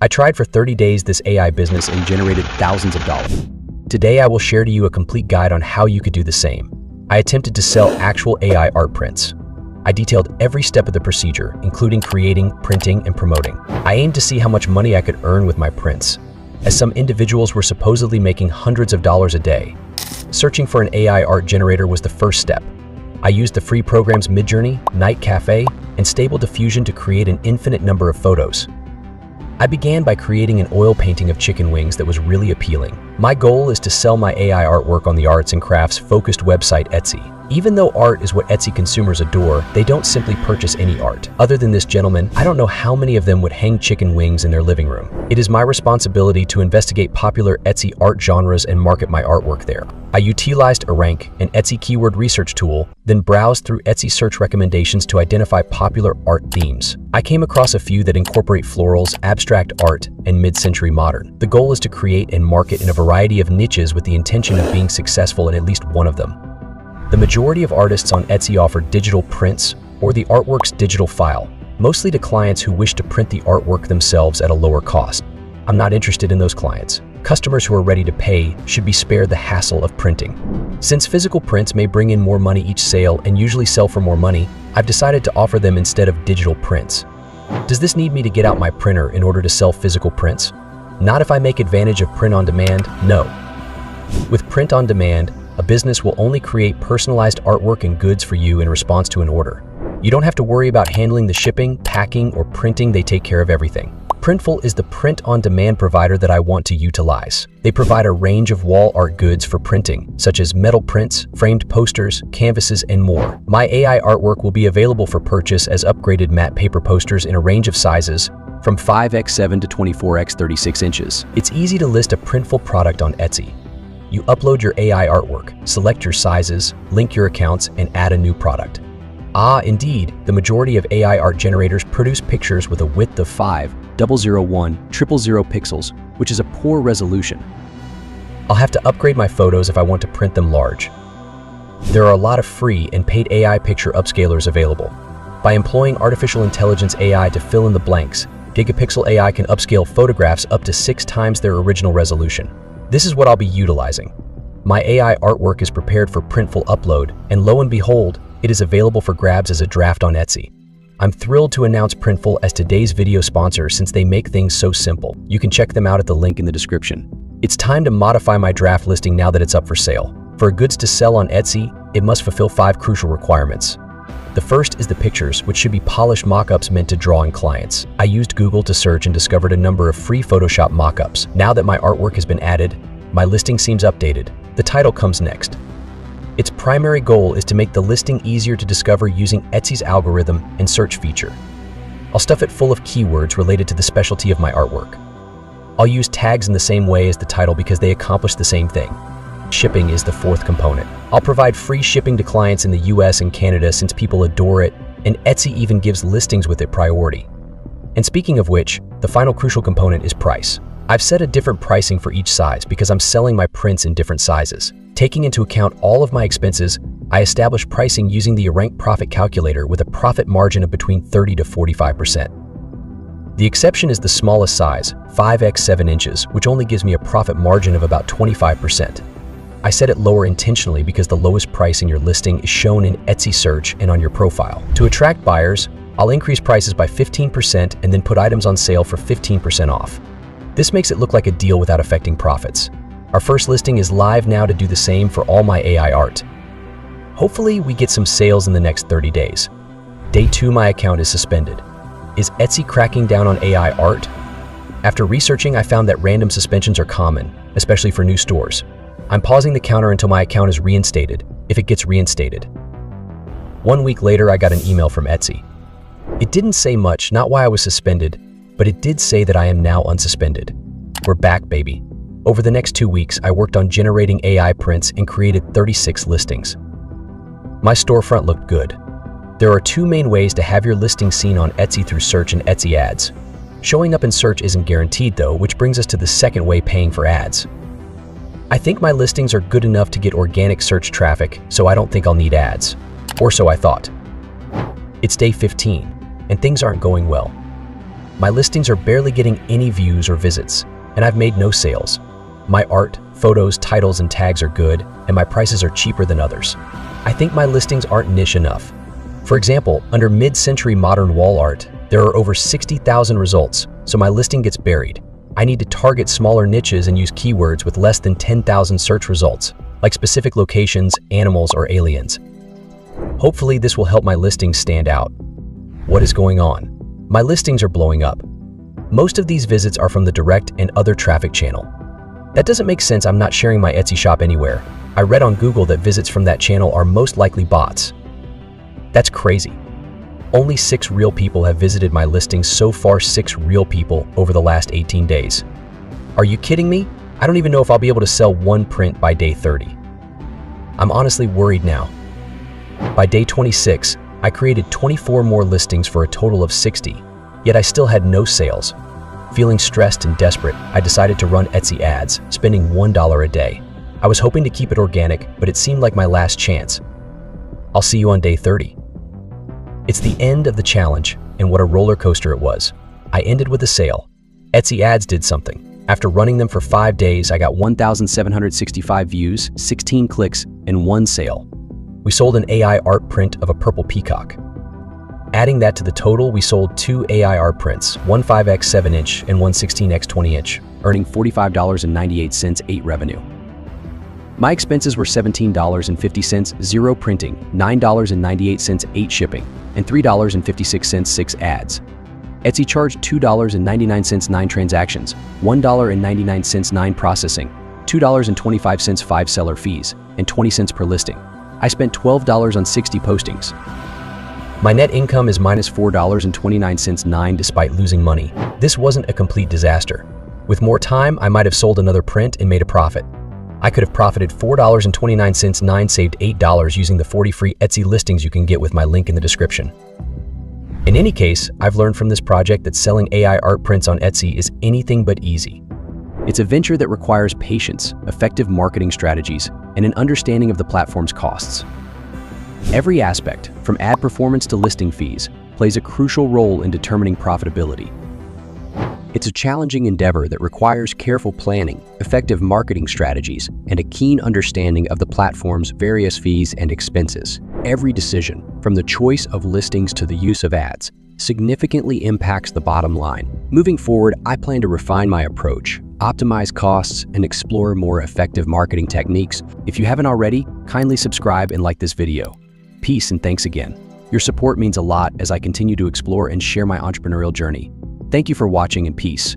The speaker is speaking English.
I tried for 30 days this AI business and generated thousands of dollars. Today, I will share to you a complete guide on how you could do the same. I attempted to sell actual AI art prints. I detailed every step of the procedure, including creating, printing, and promoting. I aimed to see how much money I could earn with my prints, as some individuals were supposedly making hundreds of dollars a day. Searching for an AI art generator was the first step. I used the free programs Midjourney, Night Cafe, and Stable Diffusion to create an infinite number of photos. I began by creating an oil painting of chicken wings that was really appealing. My goal is to sell my AI artwork on the arts and crafts focused website Etsy. Even though art is what Etsy consumers adore, they don't simply purchase any art. Other than this gentleman, I don't know how many of them would hang chicken wings in their living room. It is my responsibility to investigate popular Etsy art genres and market my artwork there. I utilized a rank, an Etsy keyword research tool, then browsed through Etsy search recommendations to identify popular art themes. I came across a few that incorporate florals, abstract art, and mid-century modern. The goal is to create and market in a variety of niches with the intention of being successful in at least one of them. The majority of artists on Etsy offer digital prints or the artwork's digital file, mostly to clients who wish to print the artwork themselves at a lower cost. I'm not interested in those clients. Customers who are ready to pay should be spared the hassle of printing. Since physical prints may bring in more money each sale and usually sell for more money, I've decided to offer them instead of digital prints. Does this need me to get out my printer in order to sell physical prints? Not if I make advantage of print on demand, no. With print on demand, a business will only create personalized artwork and goods for you in response to an order. You don't have to worry about handling the shipping, packing, or printing. They take care of everything. Printful is the print-on-demand provider that I want to utilize. They provide a range of wall art goods for printing, such as metal prints, framed posters, canvases, and more. My AI artwork will be available for purchase as upgraded matte paper posters in a range of sizes, from 5x7 to 24x36 inches. It's easy to list a Printful product on Etsy. You upload your AI artwork, select your sizes, link your accounts, and add a new product. Indeed, the majority of AI art generators produce pictures with a width of 5,001,000 pixels, which is a poor resolution. I'll have to upgrade my photos if I want to print them large. There are a lot of free and paid AI picture upscalers available. By employing artificial intelligence AI to fill in the blanks, Gigapixel AI can upscale photographs up to 6 times their original resolution. This is what I'll be utilizing. My AI artwork is prepared for Printful upload, and lo and behold, it is available for grabs as a draft on Etsy. I'm thrilled to announce Printful as today's video sponsor since they make things so simple. You can check them out at the link in the description. It's time to modify my draft listing now that it's up for sale. For goods to sell on Etsy, it must fulfill 5 crucial requirements. The first is the pictures, which should be polished mockups meant to draw in clients. I used Google to search and discovered a number of free Photoshop mockups. Now that my artwork has been added, my listing seems updated. The title comes next. Its primary goal is to make the listing easier to discover using Etsy's algorithm and search feature. I'll stuff it full of keywords related to the specialty of my artwork. I'll use tags in the same way as the title because they accomplish the same thing. Shipping is the fourth component. I'll provide free shipping to clients in the US and Canada since people adore it, and Etsy even gives listings with it priority. And speaking of which, the final crucial component is price. I've set a different pricing for each size because I'm selling my prints in different sizes. Taking into account all of my expenses, I establish pricing using the Rank Profit Calculator with a profit margin of between 30 to 45%. The exception is the smallest size, 5x7 inches, which only gives me a profit margin of about 25%. I set it lower intentionally because the lowest price in your listing is shown in Etsy search and on your profile. To attract buyers, I'll increase prices by 15% and then put items on sale for 15% off. This makes it look like a deal without affecting profits. Our first listing is live now to do the same for all my AI art. Hopefully, we get some sales in the next 30 days. Day 2, my account is suspended. Is Etsy cracking down on AI art? After researching, I found that random suspensions are common, especially for new stores. I'm pausing the counter until my account is reinstated, if it gets reinstated. 1 week later, I got an email from Etsy. It didn't say much, not why I was suspended, but it did say that I am now unsuspended. We're back, baby. Over the next 2 weeks, I worked on generating AI prints and created 36 listings. My storefront looked good. There are 2 main ways to have your listing seen on Etsy through search and Etsy ads. Showing up in search isn't guaranteed though, which brings us to the second way, paying for ads. I think my listings are good enough to get organic search traffic, so I don't think I'll need ads. Or so I thought. It's day 15, and things aren't going well. My listings are barely getting any views or visits, and I've made no sales. My art, photos, titles, and tags are good, and my prices are cheaper than others. I think my listings aren't niche enough. For example, under mid-century modern wall art, there are over 60,000 results, so my listing gets buried. I need to target smaller niches and use keywords with less than 10,000 search results, like specific locations, animals, or aliens. Hopefully, this will help my listings stand out. What is going on? My listings are blowing up. Most of these visits are from the direct and other traffic channel. That doesn't make sense. I'm not sharing my Etsy shop anywhere. I read on Google that visits from that channel are most likely bots. That's crazy. Only 6 real people have visited my listings so far. 6 real people over the last 18 days. Are you kidding me? I don't even know if I'll be able to sell one print by day 30. I'm honestly worried now. By day 26, I created 24 more listings for a total of 60, yet I still had no sales. Feeling stressed and desperate, I decided to run Etsy ads, spending $1 a day. I was hoping to keep it organic, but it seemed like my last chance. I'll see you on day 30. It's the end of the challenge, and what a roller coaster it was. I ended with a sale. Etsy ads did something. After running them for 5 days, I got 1,765 views, 16 clicks, and 1 sale. We sold an AI art print of a purple peacock. Adding that to the total, we sold 2 AI art prints, one 5x 7-inch and one 16x 20-inch, earning $45.98 8 revenue. My expenses were $17.50, 0 printing, $9.98 8 shipping, and $3.56 6 ads. Etsy charged $2.99 9 transactions, $1.99 9 processing, $2.25 5 seller fees, and 20 cents per listing. I spent $12 on 60 postings. My net income is minus $4.29 9 despite losing money. This wasn't a complete disaster. With more time, I might have sold another print and made a profit. I could have profited $4.29 9, saved $8 using the 40 free Etsy listings you can get with my link in the description. In any case, I've learned from this project that selling AI art prints on Etsy is anything but easy. It's a venture that requires patience, effective marketing strategies, and an understanding of the platform's costs. Every aspect, from ad performance to listing fees, plays a crucial role in determining profitability. It's a challenging endeavor that requires careful planning, effective marketing strategies, and a keen understanding of the platform's various fees and expenses. Every decision, from the choice of listings to the use of ads, significantly impacts the bottom line. Moving forward, I plan to refine my approach, optimize costs, and explore more effective marketing techniques. If you haven't already, kindly subscribe and like this video. Peace and thanks again. Your support means a lot as I continue to explore and share my entrepreneurial journey. Thank you for watching and peace.